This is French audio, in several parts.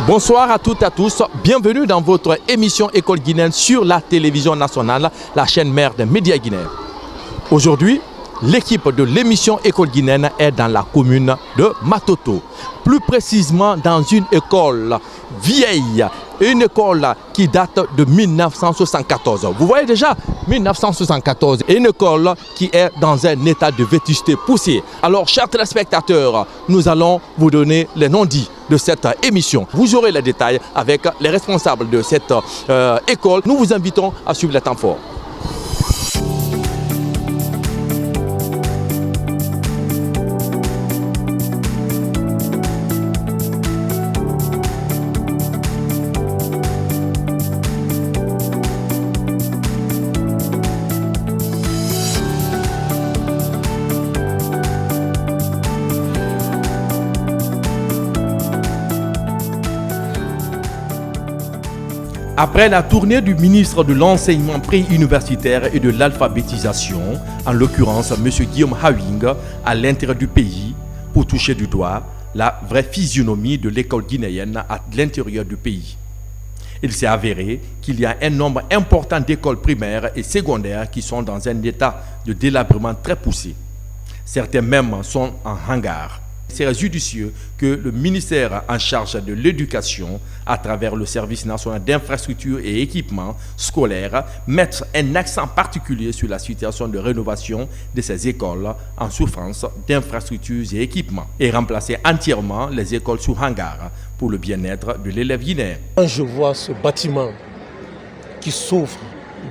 Bonsoir à toutes et à tous, bienvenue dans votre émission École guinéenne sur la télévision nationale, la chaîne mère des médias guinéens. Aujourd'hui, l'équipe de l'émission École guinéenne est dans la commune de Matoto, plus précisément dans une école vieille, une école qui date de 1974. Vous voyez déjà 1974, une école qui est dans un état de vétusté poussé. Alors, chers téléspectateurs, nous allons vous donner les non-dits de cette émission. Vous aurez les détails avec les responsables de cette école. Nous vous invitons à suivre les temps forts. Après la tournée du ministre de l'Enseignement préuniversitaire et de l'alphabétisation, en l'occurrence M. Guillaume Hawing, à l'intérieur du pays, pour toucher du doigt la vraie physionomie de l'école guinéenne à l'intérieur du pays. Il s'est avéré qu'il y a un nombre important d'écoles primaires et secondaires qui sont dans un état de délabrement très poussé. Certains même sont en hangar. C'est judicieux que le ministère en charge de l'éducation, à travers le service national d'infrastructures et équipements scolaires, mette un accent particulier sur la situation de rénovation de ces écoles en souffrance d'infrastructures et équipements et remplacer entièrement les écoles sous hangar pour le bien-être de l'élève guinéen. Quand je vois ce bâtiment qui souffre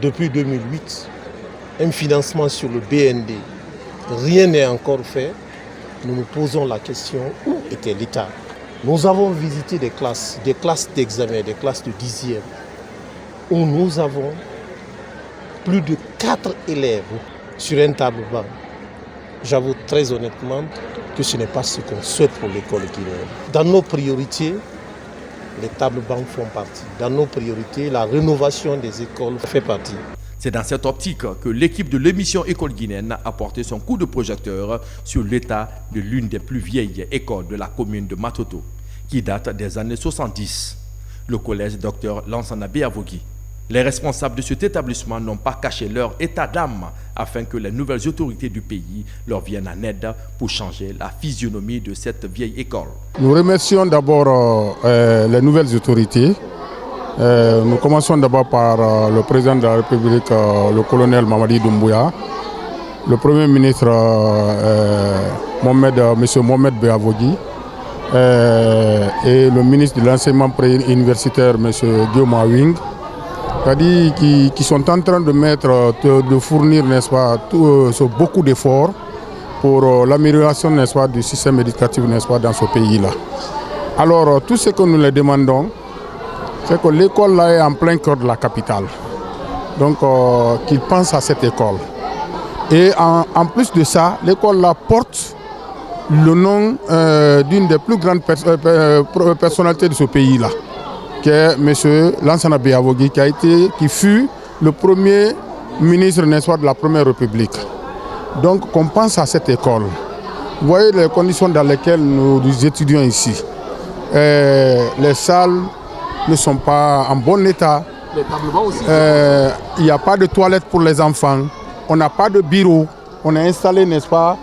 depuis 2008, un financement sur le BND, rien n'est encore fait. Nous nous posons la question, où était l'État? Nous avons visité des classes d'examen, des classes de 10e, où nous avons plus de 4 élèves sur un tableau-banc. J'avoue très honnêtement que ce n'est pas ce qu'on souhaite pour l'école guinéenne. Dans nos priorités, les tables-bancs font partie. Dans nos priorités, la rénovation des écoles fait partie. C'est dans cette optique que l'équipe de l'émission École guinéenne a porté son coup de projecteur sur l'état de l'une des plus vieilles écoles de la commune de Matoto, qui date des années 70, le collège Dr Lansana Béavogi. Les responsables de cet établissement n'ont pas caché leur état d'âme afin que les nouvelles autorités du pays leur viennent en aide pour changer la physionomie de cette vieille école. Nous remercions d'abord les nouvelles autorités. Nous commençons d'abord par le président de la République, le colonel Mamadi Doumbouya, le premier ministre M. Mohamed Béavogi et le ministre de l'enseignement préuniversitaire M. Guillaume Hawing, qui sont en train de fournir, n'est-ce pas, beaucoup d'efforts pour l'amélioration, n'est-ce pas, du système éducatif, n'est-ce pas, dans ce pays-là. Alors, tout ce que nous les demandons, c'est que l'école là est en plein cœur de la capitale. Donc, qu'ils pensent à cette école. Et en plus de ça, l'école là porte le nom d'une des plus grandes personnalités de ce pays-là, qui est M. Lansana Béavogi, qui fut le premier ministre, n'est-ce pas, de la Première République. Donc, qu'on pense à cette école. Vous voyez les conditions dans lesquelles nous étudions ici. Les salles ne sont pas en bon état. Les tableaux aussi. Il n'y a pas de toilettes pour les enfants. On n'a pas de bureau. On est installé, n'est-ce pas,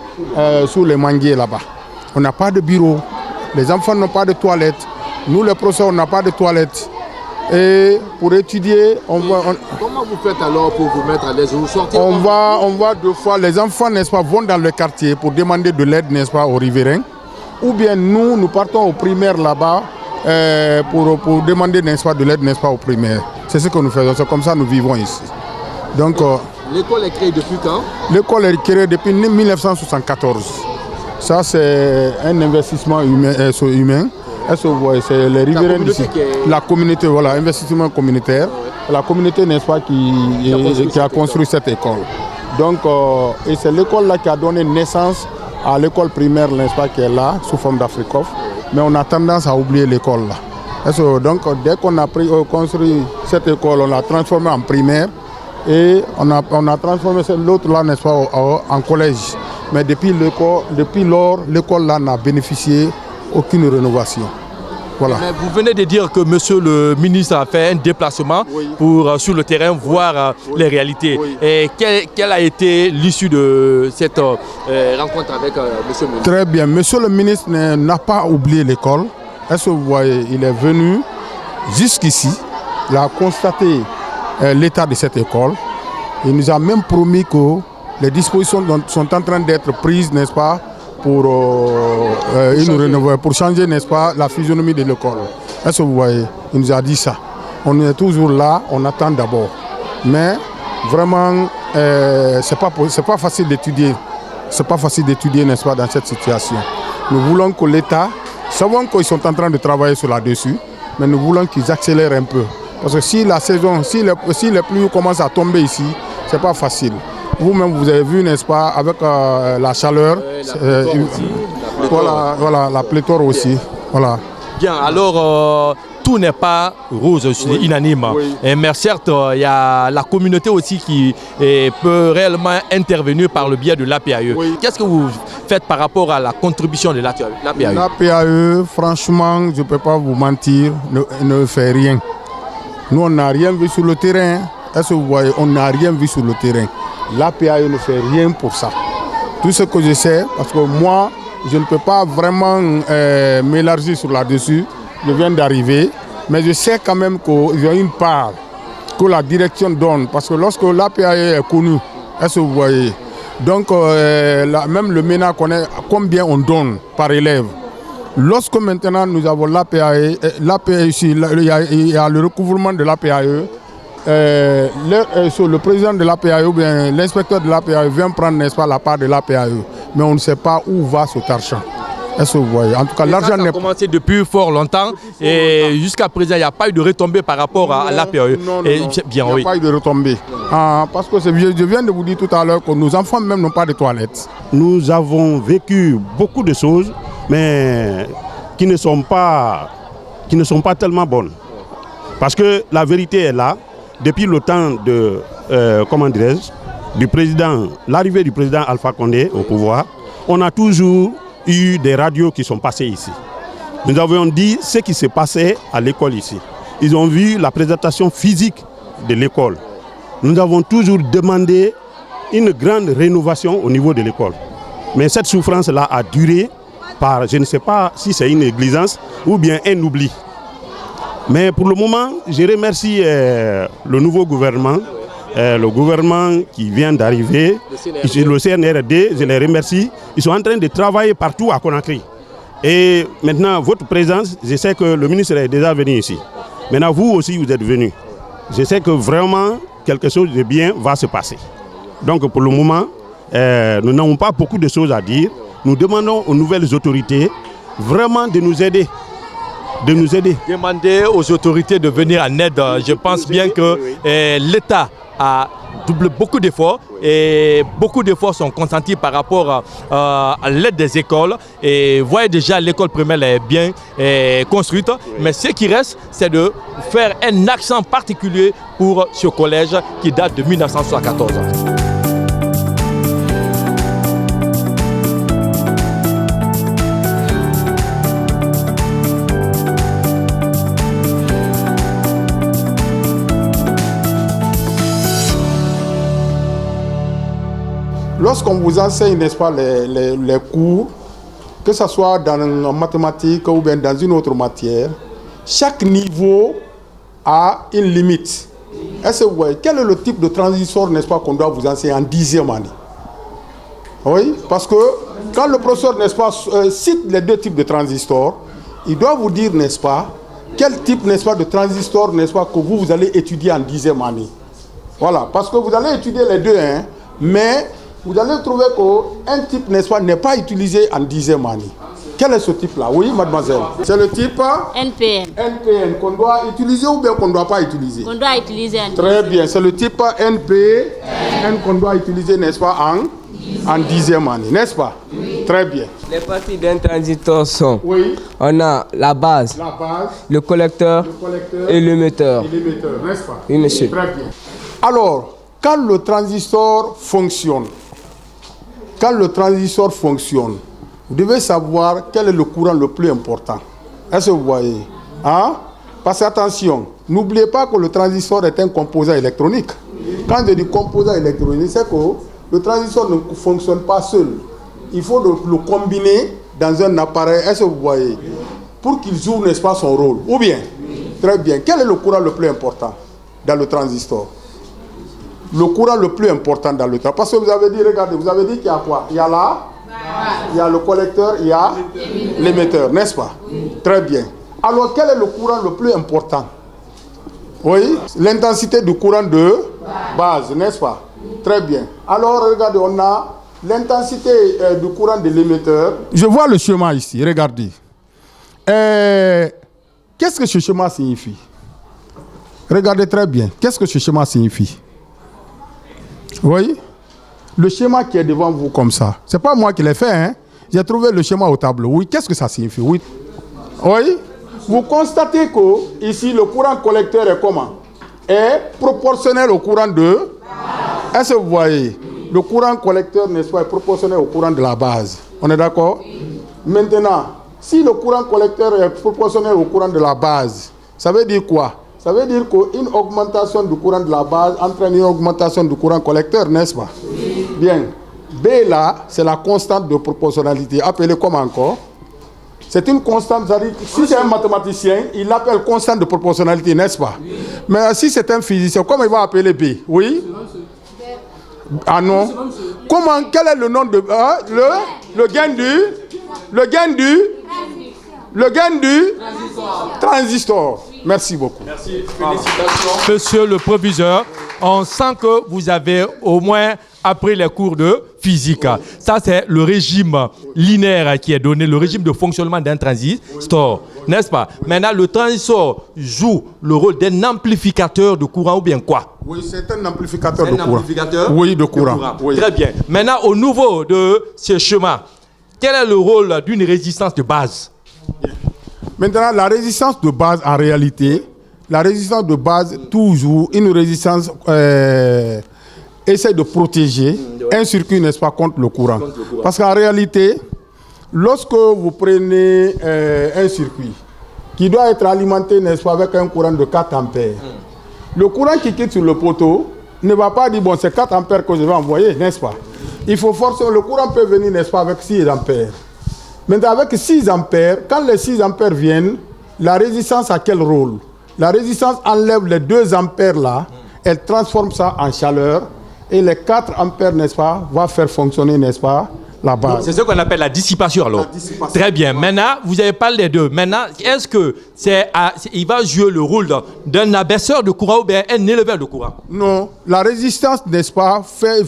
sous les manguiers là-bas. On n'a pas de bureau. Les enfants n'ont pas de toilettes. Nous, les professeurs, on n'a pas de toilettes. Et pour étudier, comment vous faites alors pour vous mettre à l'aise? Vous sortez on va deux fois. Les enfants, n'est-ce pas, vont dans le quartier pour demander de l'aide, n'est-ce pas, aux riverains. Ou bien nous partons aux primaires là-bas. Pour demander, n'est-ce pas, de l'aide, n'est-ce pas, aux primaires. C'est ce que nous faisons, c'est comme ça que nous vivons ici. Donc, l'école est créée depuis quand? L'école est créée depuis 1974. Ça, c'est un investissement humain. C'est les riverains d'ici. La communauté, voilà, investissement communautaire. La communauté, n'est-ce pas, qui a construit cette école. Donc, et c'est l'école là qui a donné naissance à l'école primaire, n'est-ce pas, qui est là, sous forme d'Africof. Mais on a tendance à oublier l'école là. Donc dès qu'on a construit cette école, on l'a transformée en primaire et on a transformé l'autre là, n'est-ce pas, en collège. Mais depuis lors, l'école là n'a bénéficié aucune rénovation. Voilà. Mais vous venez de dire que monsieur le ministre a fait un déplacement pour, sur le terrain, voir les réalités. Et quelle a été l'issue de cette rencontre avec monsieur le ministre? Très bien. Monsieur le ministre n'a pas oublié l'école. Est-ce que vous voyez, il est venu jusqu'ici, il a constaté l'état de cette école. Il nous a même promis que les dispositions sont en train d'être prises, n'est-ce pas, pour changer, n'est-ce pas, la physionomie de l'école. Est-ce que vous voyez? Il nous a dit ça. On est toujours là, on attend d'abord. Mais vraiment, c'est pas facile d'étudier. C'est pas facile d'étudier, n'est-ce pas, dans cette situation. Nous voulons que l'État, savons qu'ils sont en train de travailler sur là-dessus, mais nous voulons qu'ils accélèrent un peu. Parce que si la saison, si les pluies commencent à tomber ici, c'est pas facile. Vous-même, vous avez vu, n'est-ce pas, avec la chaleur, la pléthore aussi. Voilà. Bien, alors tout n'est pas rose, unanime. Mais certes, il y a la communauté aussi qui peut réellement intervenir par le biais de l'APAE. Qu'est-ce que vous faites par rapport à la contribution de l'APAE? L'APAE, franchement, je ne peux pas vous mentir, ne fait rien. Nous, on n'a rien vu sur le terrain. Est-ce que vous voyez, on n'a rien vu sur le terrain. L'APAE ne fait rien pour ça. Tout ce que je sais, parce que moi, je ne peux pas vraiment m'élargir sur là-dessus. Je viens d'arriver, mais je sais quand même qu'il y a une part que la direction donne. Parce que lorsque l'APAE est connue, est-ce que vous voyez, donc même le MENA connaît combien on donne par élève. Lorsque maintenant nous avons l'APAE ici, il y a le recouvrement de l'APAE, le président de l'APAE ou bien l'inspecteur de l'APAE vient prendre, n'est-ce pas, la part de l'APAE. Mais on ne sait pas où va cet argent. Est-ce que vous voyez? En tout cas, l'argent n'est pas... commencé depuis fort longtemps et jusqu'à présent, il n'y a pas eu de retombée par rapport à l'APAE. Non, il n'y a pas eu de retombée. Parce que je viens de vous dire tout à l'heure que nos enfants même n'ont pas de toilettes. Nous avons vécu beaucoup de choses, mais qui ne sont pas tellement bonnes. Parce que la vérité est là. Depuis le temps de, l'arrivée du président Alpha Condé au pouvoir, on a toujours eu des radios qui sont passées ici. Nous avions dit ce qui s'est passé à l'école ici. Ils ont vu la présentation physique de l'école. Nous avons toujours demandé une grande rénovation au niveau de l'école. Mais cette souffrance-là a duré par, je ne sais pas si c'est une négligence ou bien un oubli. Mais pour le moment, je remercie le nouveau gouvernement, le gouvernement qui vient d'arriver, le CNRD, je les remercie. Ils sont en train de travailler partout à Conakry. Et maintenant, votre présence, je sais que le ministre est déjà venu ici. Maintenant, vous aussi, vous êtes venus. Je sais que vraiment, quelque chose de bien va se passer. Donc, pour le moment, nous n'avons pas beaucoup de choses à dire. Nous demandons aux nouvelles autorités vraiment de nous aider. Demander aux autorités de venir en aide. Je pense bien que l'État a doublé beaucoup d'efforts et beaucoup d'efforts sont consentis par rapport à l'aide des écoles. Et vous voyez déjà, l'école primaire est bien construite. Mais ce qui reste, c'est de faire un accent particulier pour ce collège qui date de 1974. Lorsqu'on vous enseigne, n'est-ce pas, les cours, que ce soit en mathématiques ou bien dans une autre matière, chaque niveau a une limite. Est-ce que vous voyez, quel est le type de transistor, n'est-ce pas, qu'on doit vous enseigner en 10e année? Oui, parce que quand le professeur, n'est-ce pas, cite les deux types de transistors, il doit vous dire, n'est-ce pas, quel type, n'est-ce pas, de transistor, n'est-ce pas, que vous allez étudier en 10e année. Voilà, parce que vous allez étudier les deux, hein, mais vous allez trouver qu'un type, n'est-ce pas, n'est pas utilisé en 10e année. Quel est ce type-là? Oui, mademoiselle. C'est le type NPN. NPN qu'on doit utiliser ou bien qu'on ne doit pas utiliser? Qu'on doit utiliser en 10e. Très bien, c'est le type NPN qu'on doit utiliser, n'est-ce pas, en 10e année, n'est-ce pas? Oui. Très bien. Les parties d'un transistor sont, oui, on a la base, le collecteur et l'émetteur. N'est-ce pas? Oui, monsieur. Très bien. Alors, quand le transistor fonctionne, vous devez savoir quel est le courant le plus important. Est-ce que vous voyez? Hein? Parce que attention, n'oubliez pas que le transistor est un composant électronique. Quand je dis composant électronique, c'est que le transistor ne fonctionne pas seul. Il faut le combiner dans un appareil. Est-ce que vous voyez? Pour qu'il joue, n'est-ce pas, son rôle. Ou bien? Très bien. Quel est le courant le plus important dans le transistor? Le courant le plus important dans le transistor. Parce que vous avez dit, regardez, vous avez dit qu'il y a quoi? Il y a là, il y a le collecteur, il y a l'émetteur, n'est-ce pas? Très bien. Alors, quel est le courant le plus important? Oui, l'intensité du courant de base, n'est-ce pas? Très bien. Alors, regardez, on a l'intensité du courant de l'émetteur. Je vois le schéma ici, regardez. Qu'est-ce que ce schéma signifie? Regardez très bien. Qu'est-ce que ce schéma signifie? Vous voyez? Le schéma qui est devant vous comme ça. Ce n'est pas moi qui l'ai fait, hein? J'ai trouvé le schéma au tableau. Oui, qu'est-ce que ça signifie? Oui. Oui. Vous constatez que ici, le courant collecteur est comment? Est proportionnel au courant de... Est-ce que vous voyez? Le courant collecteur, n'est-ce pas, est proportionnel au courant de la base. On est d'accord? Maintenant, si le courant collecteur est proportionnel au courant de la base, ça veut dire quoi? Ça veut dire qu'une augmentation du courant de la base entraîne une augmentation du courant collecteur, n'est-ce pas? Bien. B là, c'est la constante de proportionnalité. Appelée comment encore? C'est une constante, c'est-à-dire si c'est un mathématicien, il l'appelle constante de proportionnalité, n'est-ce pas? Mais si c'est un physicien, comment il va appeler B? Oui? Ah non? Comment? Quel est le nom de... le gain du transistor. Merci beaucoup. Merci. Félicitations. Monsieur le proviseur, on sent que vous avez au moins appris les cours de physique. Ça, c'est le régime linéaire qui est donné, le régime de fonctionnement d'un transistor, n'est-ce pas? Maintenant, le transistor joue le rôle d'un amplificateur de courant ou bien quoi? Oui, c'est un amplificateur de courant. Amplificateur oui, de courant. Oui. Très bien. Maintenant, au niveau de ce chemin, quel est le rôle d'une résistance de base? Maintenant, la résistance de base, en réalité, la résistance de base, toujours, une résistance essaie de protéger un circuit, n'est-ce pas, contre le courant. Parce qu'en réalité, lorsque vous prenez un circuit qui doit être alimenté, n'est-ce pas, avec un courant de 4 ampères, le courant qui quitte sur le poteau ne va pas dire, bon, c'est 4 ampères que je vais envoyer, n'est-ce pas? Il faut forcément, le courant peut venir, n'est-ce pas, avec 6 ampères. Maintenant, avec 6 ampères, quand les 6 ampères viennent, la résistance a quel rôle? La résistance enlève les 2 ampères là, elle transforme ça en chaleur, et les 4 ampères, n'est-ce pas, va faire fonctionner, n'est-ce pas, la base. C'est ce qu'on appelle la dissipation alors. Très bien. Maintenant, vous avez parlé des deux. Maintenant, est-ce que il va jouer le rôle d'un abaisseur de courant ou bien un éleveur de courant? Non. La résistance, n'est-ce pas,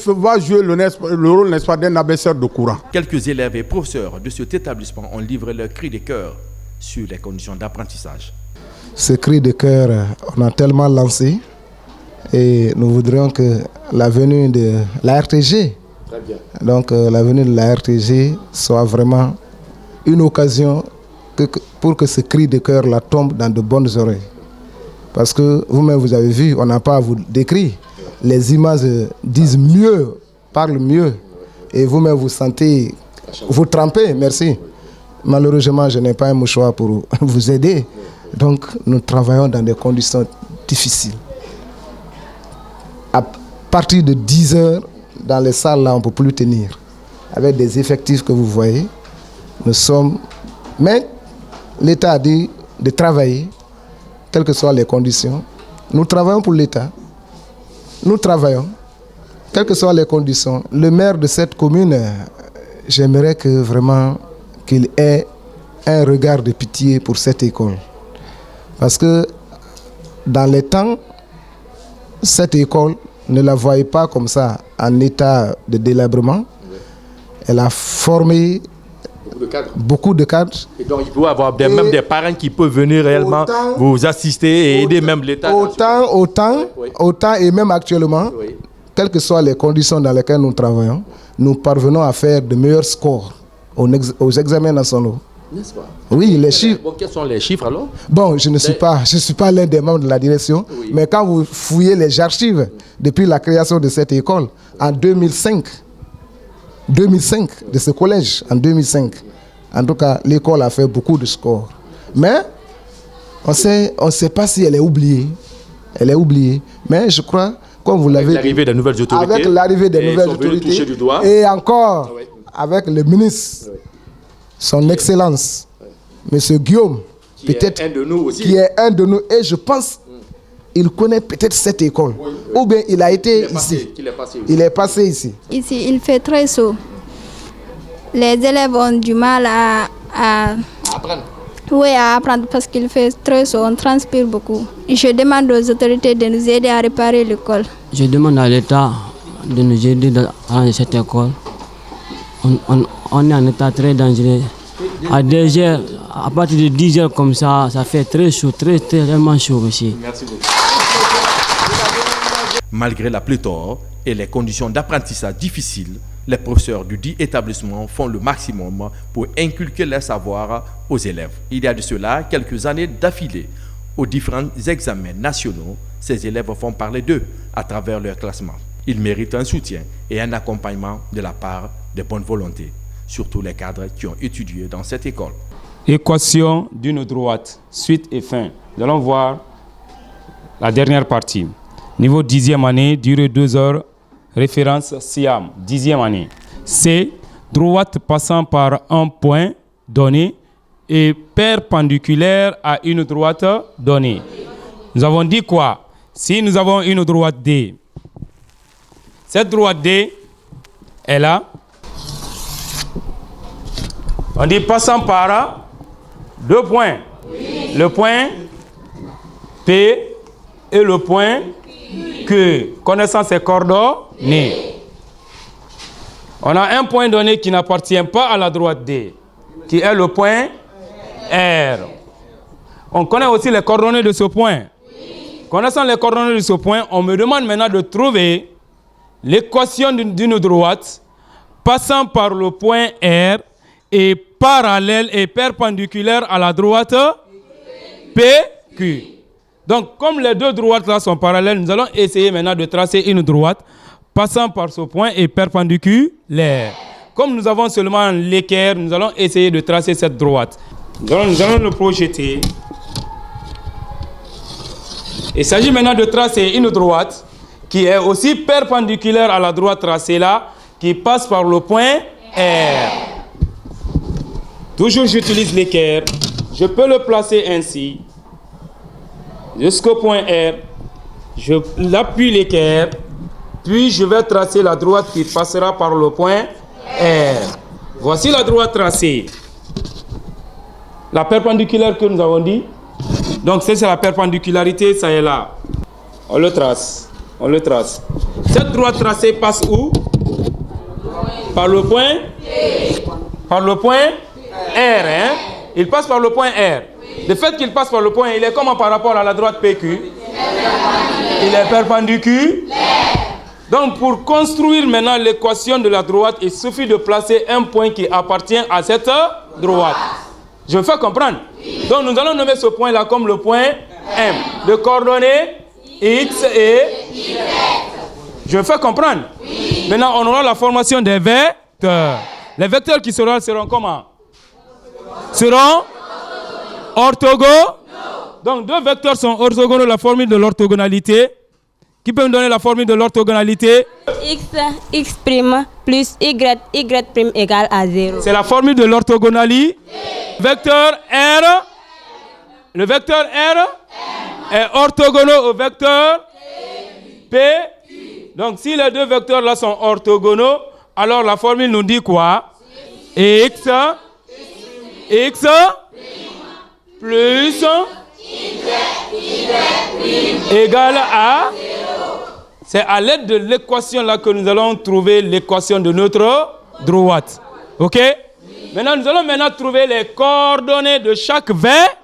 va jouer le rôle, n'est-ce pas, d'un abaisseur de courant. Quelques élèves et professeurs de cet établissement ont livré leur cri de cœur sur les conditions d'apprentissage. Ce cri de cœur, on a tellement lancé et nous voudrions que la venue de la RTG, donc la venue de la RTG soit vraiment une occasion pour que ce cri de cœur là tombe dans de bonnes oreilles. Parce que vous-même vous avez vu, on n'a pas à vous décrire. Les images disent mieux, parlent mieux. Et vous-même vous sentez, vous trempez, merci. Malheureusement, je n'ai pas un mouchoir pour vous aider. Donc nous travaillons dans des conditions difficiles. À partir de 10 heures, dans les salles là, on ne peut plus tenir. Avec des effectifs que vous voyez, nous sommes... Mais l'État a dit de travailler, quelles que soient les conditions. Nous travaillons pour l'État. Nous travaillons, quelles que soient les conditions. Le maire de cette commune, j'aimerais que vraiment qu'il ait un regard de pitié pour cette école. Parce que dans les temps, cette école, ne la voyez pas comme ça, en état de délabrement. Elle a formé beaucoup de cadres. Et donc il peut y avoir même des parents qui peuvent venir réellement vous assister et aider même l'État. Autant et même actuellement, quelles que soient les conditions dans lesquelles nous travaillons, nous parvenons à faire de meilleurs scores aux examens nationaux. N'est-ce pas? Oui, les chiffres. Bon, quels sont les chiffres alors? Bon, je ne suis pas l'un des membres de la direction, mais quand vous fouillez les archives depuis la création de cette école, en 2005, de ce collège, en 2005, en tout cas, l'école a fait beaucoup de scores. Mais on sait pas si elle est oubliée. Elle est oubliée. Mais je crois, comme vous l'avez dit, l'arrivée des nouvelles autorités, avec l'arrivée des nouvelles autorités, toucher du doigt. et encore avec le ministre, son Excellence, Monsieur Guillaume, peut-être, un de nous aussi. qui est un de nous, et je pense il connaît peut-être cette école, ou bien il a été ici. Il est passé ici. Ici, il fait très chaud. Les élèves ont du mal à apprendre. Oui, à apprendre parce qu'il fait très chaud, on transpire beaucoup. Je demande aux autorités de nous aider à réparer l'école. Je demande à l'État de nous aider à arranger cette école. On est en état très dangereux. À 2 heures, à partir de 10 heures comme ça fait très chaud, tellement chaud aussi. Merci beaucoup. Malgré la pléthore et les conditions d'apprentissage difficiles, les professeurs du dit établissement font le maximum pour inculquer leur savoir aux élèves. Il y a de cela quelques années d'affilée, aux différents examens nationaux, ces élèves font parler d'eux à travers leur classement. Ils méritent un soutien et un accompagnement de la part des bonnes volontés, surtout les cadres qui ont étudié dans cette école. Équation d'une droite, suite et fin. Nous allons voir la dernière partie. Niveau 10e année, durée 2 heures, référence SIAM, 10e année. C, droite passant par un point donné et perpendiculaire à une droite donnée. Nous avons dit quoi? Si nous avons une droite D, cette droite D est là. On dit passant par 2 points. Oui. Le point P et le point Q. Connaissant ces coordonnées. Oui. On a un point donné qui n'appartient pas à la droite D, qui est le point R. On connaît aussi les coordonnées de ce point. Oui. Connaissant les coordonnées de ce point, on me demande maintenant de trouver l'équation d'une droite passant par le point R et parallèle et perpendiculaire à la droite PQ. Donc, comme les deux droites là sont parallèles, nous allons essayer maintenant de tracer une droite passant par ce point et perpendiculaire. Comme nous avons seulement l'équerre, nous allons essayer de tracer cette droite. Nous allons le projeter. Il s'agit maintenant de tracer une droite qui est aussi perpendiculaire à la droite tracée là, qui passe par le point R. Toujours j'utilise l'équerre. Je peux le placer ainsi. Jusqu'au point R. Je l'appuie l'équerre. Puis je vais tracer la droite qui passera par le point R. Voici la droite tracée. La perpendiculaire que nous avons dit. Donc c'est la perpendicularisé, ça est là. On le trace. On le trace. Cette droite tracée passe où? Par le point? Par le point R, hein? Il passe par le point R. Le fait qu'il passe par le point, il est comment par rapport à la droite PQ? Il est perpendiculaire. Donc pour construire maintenant l'équation de la droite, il suffit de placer un point qui appartient à cette droite. Je me fais comprendre? Donc nous allons nommer ce point-là comme le point M. De coordonnées X et Y. Je me fais comprendre? Maintenant on aura la formation des vecteurs. Les vecteurs qui seront comment? Seront orthogonaux. Donc deux vecteurs sont orthogonaux, la formule de l'orthogonalité. Qui peut me donner la formule de l'orthogonalité? X' plus Y' égale à 0. C'est la formule de l'orthogonalité. Vecteur R. Le vecteur R est orthogonal au vecteur P. Donc si les deux vecteurs là sont orthogonaux, alors la formule nous dit quoi? X plus Y égale à 0. C'est à l'aide de l'équation là que nous allons trouver l'équation de notre droite. Ok? Maintenant, nous allons trouver les coordonnées de chaque vecteur.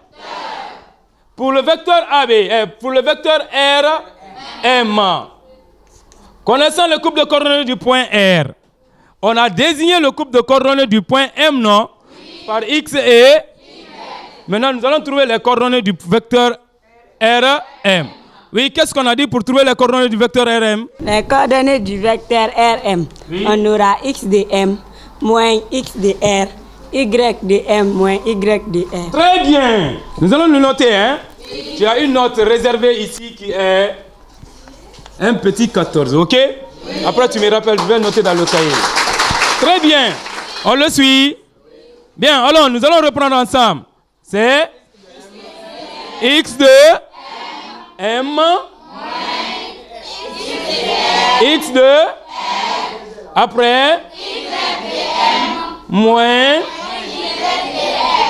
Pour le vecteur AB, pour le vecteur R, M. Connaissant le couple de coordonnées du point R, on a désigné le couple de coordonnées du point M, non? Par X et Y. Maintenant, nous allons trouver les coordonnées du vecteur RM. Oui, qu'est-ce qu'on a dit pour trouver les coordonnées du vecteur RM? Les coordonnées du vecteur RM, oui. On aura X de M moins X de R Y de M moins Y de R. Très bien. Nous allons le noter. Hein? Oui. Tu as une note réservée ici qui est un petit 14, ok? Oui. Après, tu me rappelles, je vais noter dans le cahier. Très bien. On le suit. Bien, alors nous allons reprendre ensemble. C'est X de M X de après moins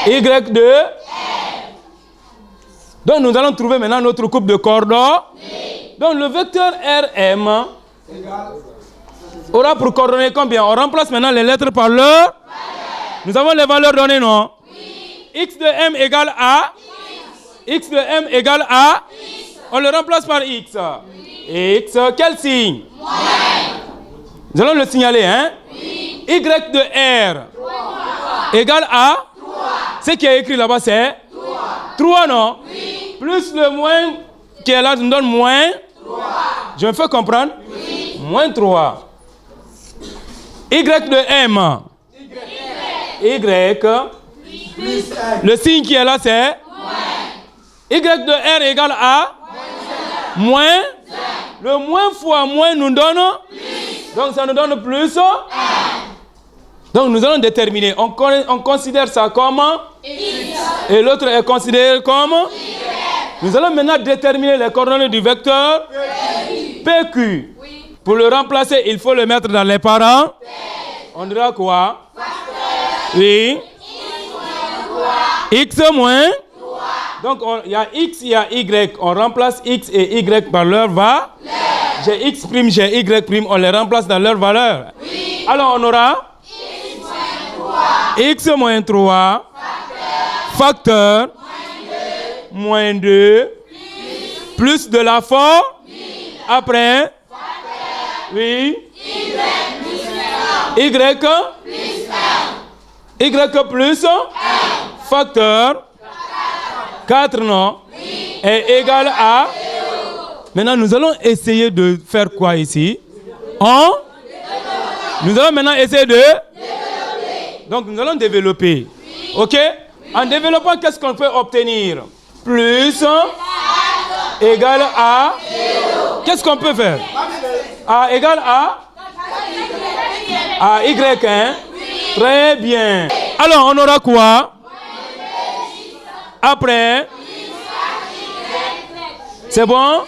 Y de. Donc nous allons trouver maintenant notre coupe de coordonnées. Donc le vecteur RM aura pour coordonnées combien? On remplace maintenant les lettres par leur. Nous avons les valeurs données, non? Oui. X de M égale A. X de M égale A. On le remplace par X. X, quel signe? Moins. Nous allons le signaler, hein? Oui. Y de R 3. Égale à 3. Ce qui est écrit là-bas, c'est 3, non? Oui. Plus le moins qui est là, nous donne moins 3. Je me fais comprendre? Oui. Moins 3. Y de M. Y. Plus M. Le signe qui est là, c'est moins. Y de R égale à moins. Le moins fois moins nous donne plus. Donc ça nous donne plus. Donc nous allons déterminer. On considère ça comme X. Et l'autre est considéré comme Y. Nous allons maintenant déterminer les coordonnées du vecteur PQ. Oui. Pour le remplacer, il faut le mettre dans les parents. On dira quoi? Oui. X moins. Donc il y a X, il y a Y. On remplace X et Y par leur valeur. J'ai X', j'ai Y', on les remplace dans leur valeur. Oui. Alors on aura X moins 3 facteur moins 2 plus de la forme après facteur. Oui. Y plus facteur 4 non est égal à. Maintenant, nous allons essayer de faire quoi ici? Nous allons maintenant essayer de développer. Donc, nous allons développer. Oui. OK? Oui. En développant, qu'est-ce qu'on peut obtenir? Plus égale à 0. Qu'est-ce qu'on peut faire? A égale à Y, hein? Oui. Très bien. Alors, on aura quoi? Après? C'est bon?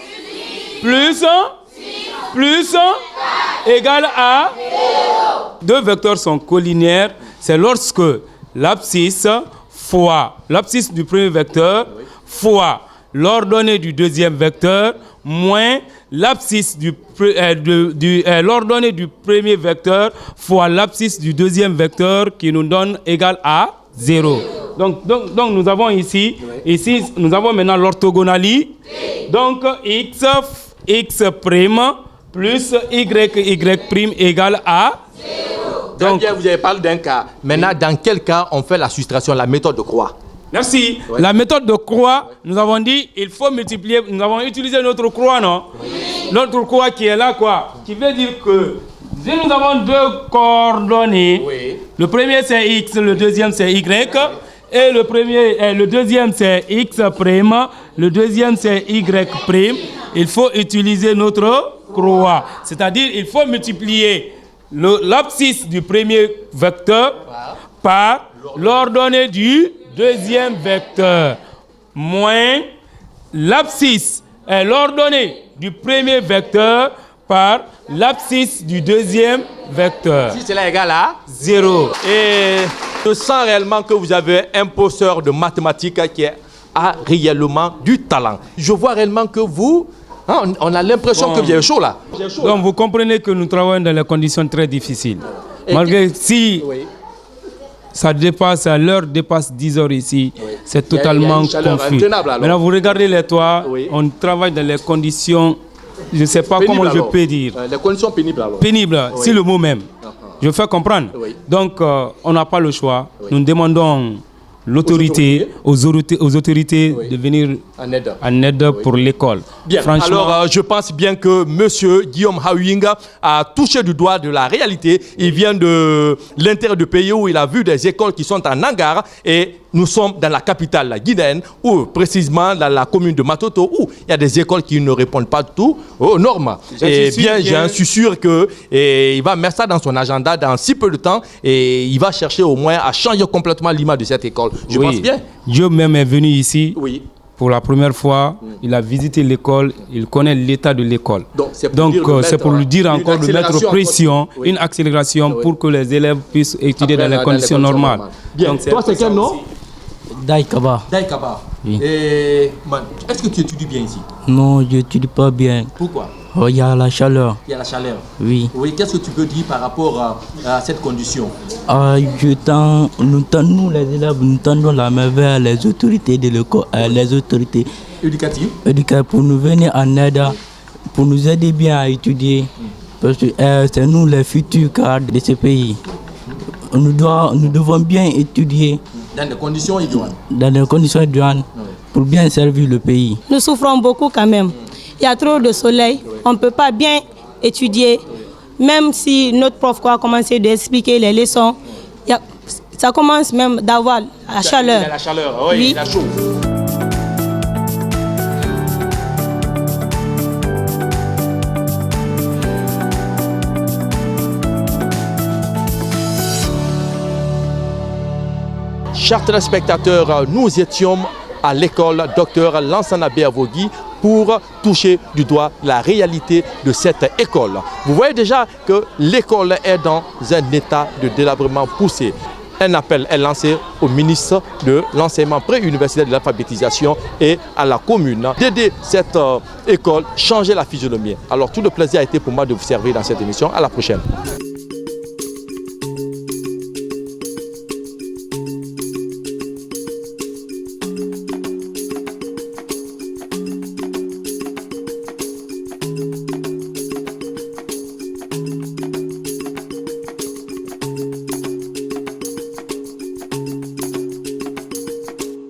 Plus égale à 0. Deux vecteurs sont collinaires. C'est lorsque l'abscisse fois l'abscisse du premier vecteur fois l'ordonnée du deuxième vecteur moins l'abscisse l'ordonnée du premier vecteur fois l'abscisse du deuxième vecteur qui nous donne égal à 0. Donc nous avons ici nous avons maintenant l'orthogonalie. Donc x' plus y' égale à 0. Donc vous avez parlé d'un cas. Maintenant, dans quel cas on fait la soustraction, la méthode de croix? Merci. Oui. La méthode de croix, nous avons dit, il faut multiplier. Nous avons utilisé notre croix, non? Oui. Notre croix qui est là, quoi? Qui veut dire que si nous avons deux coordonnées, oui. Le premier c'est x, le deuxième c'est y. Oui. Et le deuxième c'est x', le deuxième c'est y'. Il faut utiliser notre croix. C'est-à-dire, il faut multiplier l'abscisse du premier vecteur par l'ordonnée du deuxième vecteur moins l'abscisse et l'ordonnée du premier vecteur par l'abscisse du deuxième vecteur. Si cela est égal à 0. Et je sens réellement que vous avez un professeur de mathématiques qui a réellement du talent. Je vois réellement que vous, on a l'impression que vous avez chaud là. Donc vous comprenez que nous travaillons dans des conditions très difficiles. Malgré si ça dépasse, l'heure dépasse 10 heures ici, c'est totalement confus. Maintenant vous regardez les toits, on travaille dans les conditions, je ne sais pas pénible, comment alors. Je peux dire. Les conditions pénibles alors. Pénibles, c'est le mot même. Je fais comprendre. Donc on n'a pas le choix. Nous demandons l'autorité, aux autorités de venir en aide pour l'école. Bien, alors je pense bien que M. Guillaume Hawing a touché du doigt de la réalité. Il vient de l'intérieur du pays où il a vu des écoles qui sont en hangar et nous sommes dans la capitale guinéenne, ou précisément dans la commune de Matoto, où il y a des écoles qui ne répondent pas tout aux normes. Et bien, j'en suis sûr qu'il va mettre ça dans son agenda dans si peu de temps et il va chercher au moins à changer complètement l'image de cette école. Je pense bien. Dieu même est venu ici. Pour la première fois, il a visité l'école, il connaît l'état de l'école. Donc, c'est pour lui dire encore de mettre pression, une accélération pour que les élèves puissent étudier dans les conditions normales. Bien, donc, toi, c'est quel nom? Daïkaba. Daïkaba. Oui. Est-ce que tu étudies bien ici? Non, je n'étudie pas bien. Pourquoi? Il y a la chaleur. Il y a la chaleur. Oui. Oui. Qu'est-ce que tu peux dire par rapport à cette condition? Nous, les élèves, nous tendons la main vers les autorités de l'école, les autorités éducatives pour nous venir en aide, pour nous aider bien à étudier. Parce que c'est nous les futurs cadres de ce pays. Nous devons bien étudier. Dans des conditions idéales. Dans des conditions idéales, pour bien servir le pays. Nous souffrons beaucoup quand même. Il y a trop de soleil, on ne peut pas bien étudier. Même si notre prof a commencé d'expliquer les leçons, ça commence même d'avoir la chaleur. Il y a la chaleur, oui, la chaud. Chers téléspectateurs, nous étions à l'école Dr Lansana Béavogui pour toucher du doigt la réalité de cette école. Vous voyez déjà que l'école est dans un état de délabrement poussé. Un appel est lancé au ministre de l'enseignement pré-universitaire de l'alphabétisation et à la commune d'aider cette école, changer la physionomie. Alors tout le plaisir a été pour moi de vous servir dans cette émission. À la prochaine.